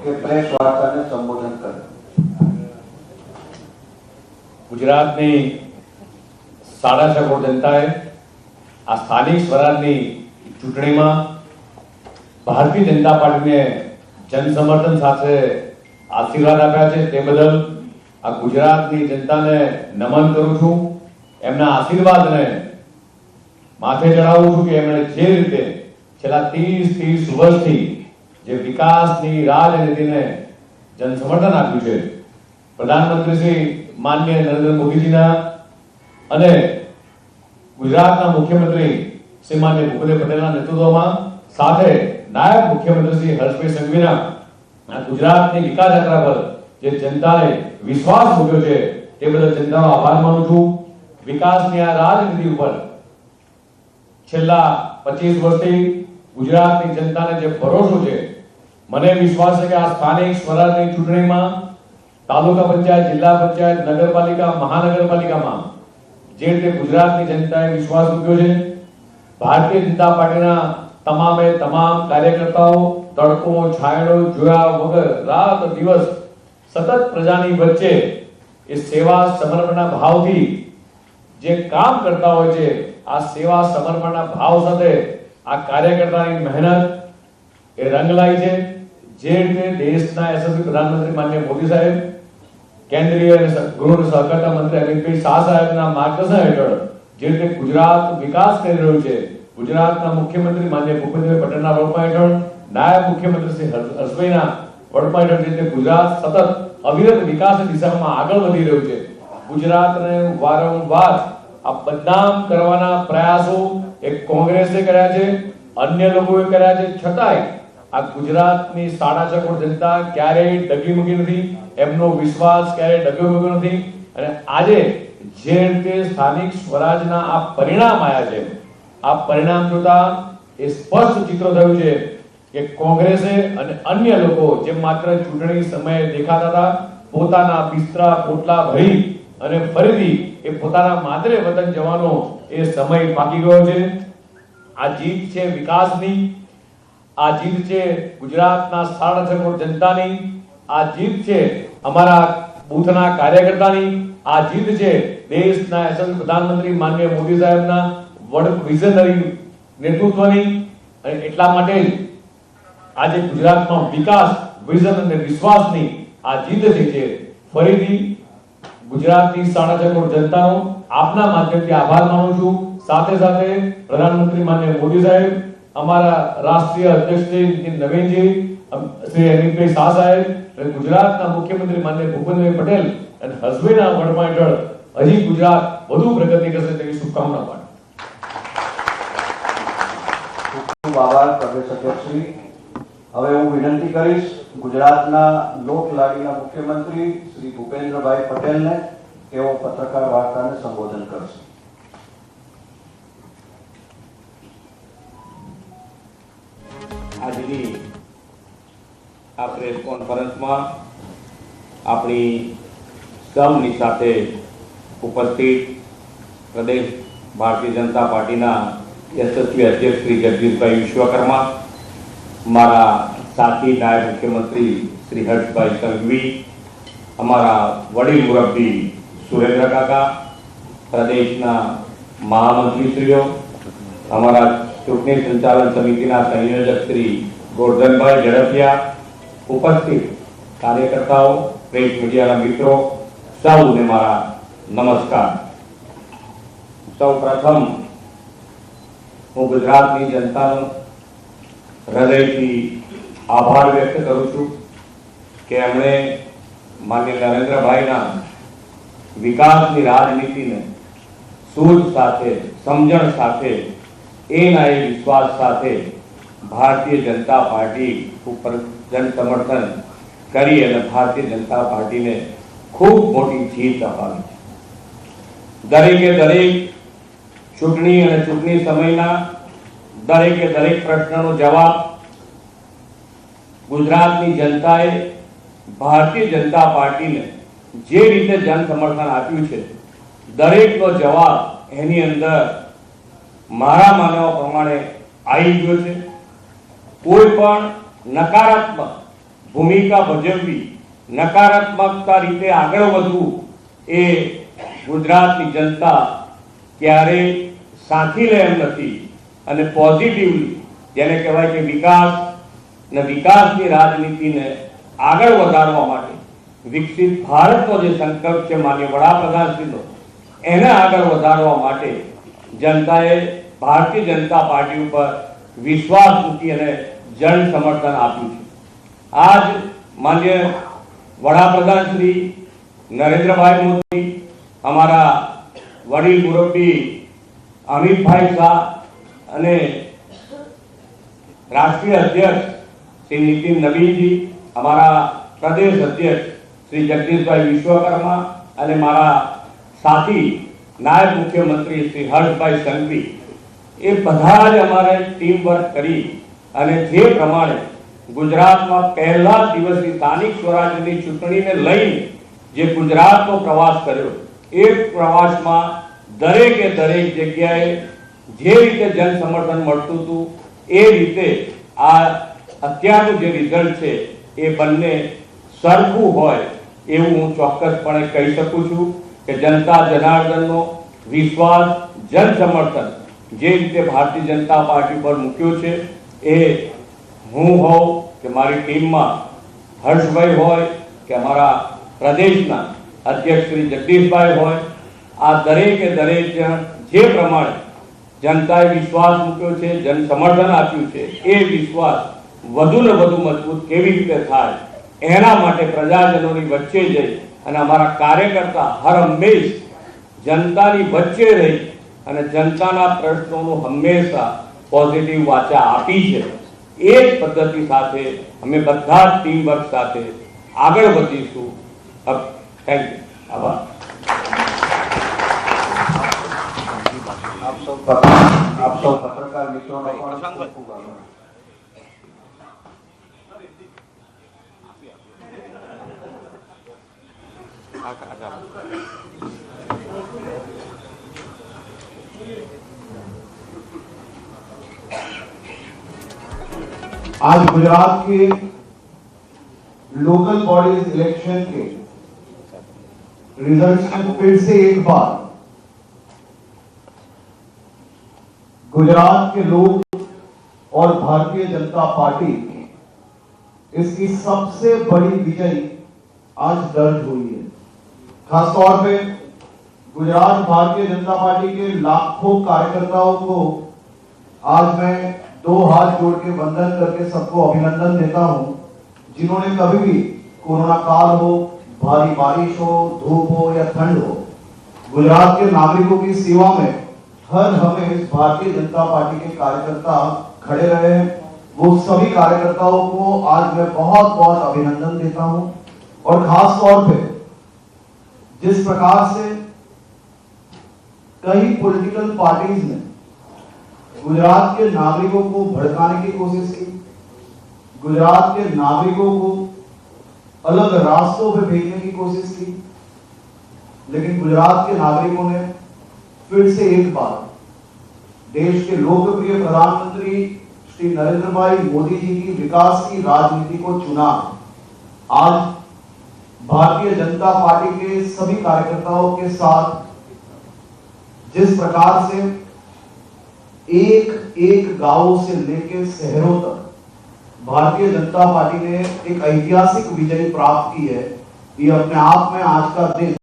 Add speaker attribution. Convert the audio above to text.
Speaker 1: કે પ્રેસ વાર્તાને સંબોધન કરે।
Speaker 2: ગુજરાતની 6.5 કરોડ જનતાએ આ સ્થાનિક સ્વરાજની ચૂંટણીમાં ભારતીય જનતા પાર્ટીને જનસમર્થન સાથે આશીર્વાદ આપ્યા છે। તે બદલ આ ગુજરાતની જનતાને નમન કરું છું। એમના આશીર્વાદને માથે ચડાવું છું કે એમણે જે રીતે છેલ્લા 30 વર્ષથી જે વિકાસની રાજનીતિને જનસમર્થન આપ્યું છે, પ્રધાનમંત્રી શ્રી માનનીય નરેન્દ્ર મોદીજીના અને ગુજરાતના મુખ્યમંત્રી શ્રી માનનીય ભૂપેન્દ્ર પટેલના નેતૃત્વમાં સાથે નાયબ મુખ્યમંત્રી શ્રી હર્ષભાઈ સંઘવીના આ ગુજરાતની વિકાસ યાત્રા પર જે જનતાએ વિશ્વાસ મૂક્યો છે તે બદલ જનતાનો આભાર માનું છું। વિકાસની આ રાજનીતિ ઉપર છેલ્લા 25 વર્ષથી ગુજરાતની જનતાને જે ભરોસો છે, મને વિશ્વાસ છે કે આ સ્થાનિક સ્વરાજની ચૂંટણીમાં તાલુકા પંચાયત, જિલ્લા પંચાયત, નગરપાલિકા, મહાનગરપાલિકામાં જે રીતે ગુજરાતની જનતાએ વિશ્વાસ મૂક્યો છે, ભારતીય જનતા પાર્ટીના તમામે તમામ કાર્યકર્તાઓ તડકો છાંયડો જોયા વગર રાત દિવસ સતત પ્રજાની વચ્ચે એ સેવા સમર્પણના ભાવથી જે કામ કરતા હોય છે, આ સેવા સમર્પણના ભાવ સાથે આ કાર્યકર્તાની મહેનત એ રંગ લાવી છે। જે રીતે દેશના યશસ્વી પ્રધાનમંત્રી માનનીય મોદી સાહેબ, કેન્દ્રીય ગૃહ અને સહકારિતા મંત્રી અમિતભાઈ શાહ સાહેબના માર્ગદર્શન હેઠળ જે રીતે ગુજરાત વિકાસ કરી રહ્યું છે, ગુજરાતના મુખ્યમંત્રી માનનીય ભૂપેન્દ્ર પટેલના વડપણ હેઠળ, નાયબ મુખ્યમંત્રી શ્રી હર્ષભાઈના વડપણ હેઠળ જે રીતે ગુજરાત સતત અવિરત વિકાસની દિશામાં આગળ વધી રહ્યું છે, ગુજરાતને વારંવાર આ બદનામ કરવાના પ્રયાસો એક કોંગ્રેસે કર્યા છે, અન્ય લોકોએ કર્યા છે, છતાંય આ ગુજરાતની 6.5 કરોડ જનતા ક્યારેય ડગી મૂકી નથી, એમનો વિશ્વાસ ક્યારેય ડગ્યો મૂક્યો નથી। અને આજે જે રીતે સ્થાનિક સ્વરાજના આ પરિણામ આવ્યા છે, આ પરિણામ જોતા એ સ્પષ્ટ ચિત્ર થયું છે કે કોંગ્રેસે અને અન્ય લોકો જે માત્ર ચૂંટણી સમયે દેખાતા હતા, પોતાના બિસ્તરા પોટલા ભરી અને ફરીથી એ પોતાના માદરે વતન જવાનો એ સમય પાકી ગયો છે। આ જીત છે વિકાસની, આ જીત છે ગુજરાતના 6.5 કરોડ જનતાની, આ જીત છે અમારા બૂથના કાર્યકર્તાની, આ જીત છે દેશના યશસ્વી પ્રધાનમંત્રી માનનીય મોદી સાહેબના વિઝનરી નેતૃત્વની। અને એટલા માટે જ આજે ગુજરાતમાં વિકાસ, વિઝન અને વિશ્વાસની આ જીત થઈ છે। ફરીથી ગુજરાતની 6.5 કરોડ જનતાનો આપના માધ્યમથી આભાર માનું છું। સાથે સાથે પ્રધાનમંત્રી માનનીય મોદી સાહેબ, અમારા રાષ્ટ્રીય અધ્યક્ષ શ્રી નીતિન નવીનજી, શ્રી અમિતભાઈ શાહ સાહેબ અને ગુજરાતના મુખ્યમંત્રી માનનીય ભૂપેન્દ્ર પટેલ અને હર્ષભાઈના વડપણ હેઠળ હજી ગુજરાત વધુ પ્રગતિ કરશે તેવી શુભકામના પાઠવું।
Speaker 1: ખૂબ આભાર પ્રદેશ અધ્યક્ષશ્રી। હવે હું વિનંતી કરીશ ગુજરાતના લોકલાડીના મુખ્યમંત્રી શ્રી ભૂપેન્દ્રભાઈ પટેલને તેઓ પત્રકાર વાર્તાને સંબોધન કરશે।
Speaker 3: આજની આ પ્રેસ કોન્ફરન્સમાં આપણી સૌની સાથે ઉપસ્થિત પ્રદેશ ભારતીય જનતા પાર્ટીના યશસ્વી અધ્યક્ષ શ્રી જગદીશભાઈ વિશ્વકર્મા, મારા સાથી નાયબ મુખ્યમંત્રી શ્રી હર્ષભાઈ સંઘવી, અમારા વડીલ મુરબ્બી સુરેન્દ્ર કાકા, પ્રદેશના મહામંત્રીશ્રીઓ, અમારા ચૂંટણી સંચાલન સમિતિના સંયોજક શ્રી ગોરધનભાઈ ઝડફિયા, ઉપસ્થિત કાર્યકર્તાઓ, પ્રેસ મીડિયાના મિત્રો, સૌને મારા નમસ્કાર। સૌ પ્રથમ હું ગુજરાતની જનતાનો હૃદયથી આભાર વ્યક્ત કરું છું કે એમણે માનનીય નરેન્દ્રભાઈના વિકાસની રાજનીતિને સૂઝ સાથે, સમજણ સાથે, એના એ વિશ્વાસ સાથે ભારતીય જનતા પાર્ટી ઉપર જન સમર્થન કરી અને ભારતીય જનતા પાર્ટીને ખૂબ મોટી જીત અપાવી। દરેકે દરેક ચૂંટણી અને ચૂંટણી સમયના દરેકે દરેક પ્રશ્નનો જવાબ ગુજરાતની જનતાએ ભારતીય જનતા પાર્ટીને જે રીતે જન સમર્થન આપ્યું છે, દરેકનો જવાબ એની અંદર મારા માનવા પ્રમાણે આવી ગયો છે। કોઈ પણ નકારાત્મક ભૂમિકા ભજવવી, નકારાત્મકતા રીતે આગળ વધવું એ ગુજરાતની જનતા ક્યારેય સાંખી લે એમ નથી. અને પોઝિટિવલી જેને કહેવાય કે વિકાસ અને વિકાસની રાજનીતિને આગળ વધારવા માટે વિકસિત ભારતનો જે સંકલ્પ છે માનનીય વડાપ્રધાનશ્રીનો, એને આગળ વધારવા માટે જનતાએ ભારતીય જનતા પાર્ટી ઉપર વિશ્વાસ મૂકી અને જન સમર્થન આપ્યું છે. આજ માનનીય વડાપ્રધાન શ્રી નરેન્દ્રભાઈ મોદી, અમારા વડીલ મુરબ્બી અમિતભાઈ શાહ અને રાષ્ટ્રીય અધ્યક્ષ શ્રી નીતિન નવીનજી, અમારા પ્રદેશ અધ્યક્ષ શ્રી જગદીશભાઈ વિશ્વકર્મા અને મારા સાથી નાયબ મુખ્યમંત્રી શ્રી હર્ષભાઈ સંઘવી, એ બધા જ અમારે ટીમ વર્ક કરી અને જે પ્રમાણે ગુજરાતમાં પહેલા દિવસની સ્થાનિક સ્વરાજ્યની ચૂંટણીને લઈને જે ગુજરાતનો પ્રવાસ કર્યો, એ પ્રવાસમાં દરેકે દરેક જગ્યાએ જે રીતે જન સમર્થન મળતું હતું એ રીતે આ અત્યારનું જે રિઝલ્ટ છે એ બંને સરખું હોય એવું હું ચોક્કસપણે કહી શકું છું કે જનતા જનાર્દનનો વિશ્વાસ, જન સમર્થન જે રીતે ભારતીય જનતા પાર્ટી પર મૂક્યો છે એ હું હોઉં કે મારી ટીમમાં હર્ષભાઈ હોય કે અમારા પ્રદેશના અધ્યક્ષ શ્રી જગદીશભાઈ હોય, આ દરેકે દરેક જણ જે પ્રમાણે જનતાએ વિશ્વાસ મૂક્યો છે, જન સમર્થન આપ્યું છે, એ વિશ્વાસ વધુ ને વધુ મજબૂત કેવી રીતે થાય એના માટે પ્રજાજનોની વચ્ચે જઈ અને અમારા કાર્યકર્તા હર હંમેશ જનતાની વચ્ચે રહી અને જનતાના પ્રશ્નોનું હંમેશા પોઝિટિવ વાચા આપી છે. એ જ પદ્ધતિ સાથે અમે બધા જ ટીમ વર્ક સાથે આગળ વધીશું. Thank you. આભાર.
Speaker 1: આપ સૌ પત્રકાર મિત્રોનો પણ ખૂબ ખૂબ આભાર. आज गुजरात के लोकल बॉडीज इलेक्शन के रिजल्ट्स में फिर से एक बार गुजरात के लोग और भारतीय जनता पार्टी इसकी सबसे बड़ी विजय आज दर्ज हुई है. खासतौर पे गुजरात भारतीय जनता पार्टी के लाखों कार्यकर्ताओं को आज मैं दो हाथ जोड़ के वंदन करके सबको अभिनंदन देता हूं, जिन्होंने कभी भी कोरोना काल हो, भारी बारिश हो, धूप हो या ठंड हो, गुजरात के नागरिकों की सेवा में हर हमें भारतीय जनता पार्टी के कार्यकर्ता खड़े रहे हैं. वो सभी कार्यकर्ताओं को आज मैं बहुत बहुत अभिनंदन देता हूं. और खास तौर पे जिस प्रकार से कई पॉलिटिकल पार्टीज ने गुजरात के नागरिकों को भड़काने की कोशिश की, गुजरात के नागरिकों को अलग रास्तों पे भेजने की कोशिश की, लेकिन गुजरात के नागरिकों ने फिर से एक बार देश के लोकप्रिय प्रधानमंत्री श्री नरेंद्र भाई मोदी जी की विकास की राजनीति को चुना. आज भारतीय जनता पार्टी के सभी कार्यकर्ताओं के साथ जिस प्रकार से एक एक गांव से लेकर शहरों तक भारतीय जनता पार्टी ने एक ऐतिहासिक विजय प्राप्त की है, ये अपने आप में आज का दिन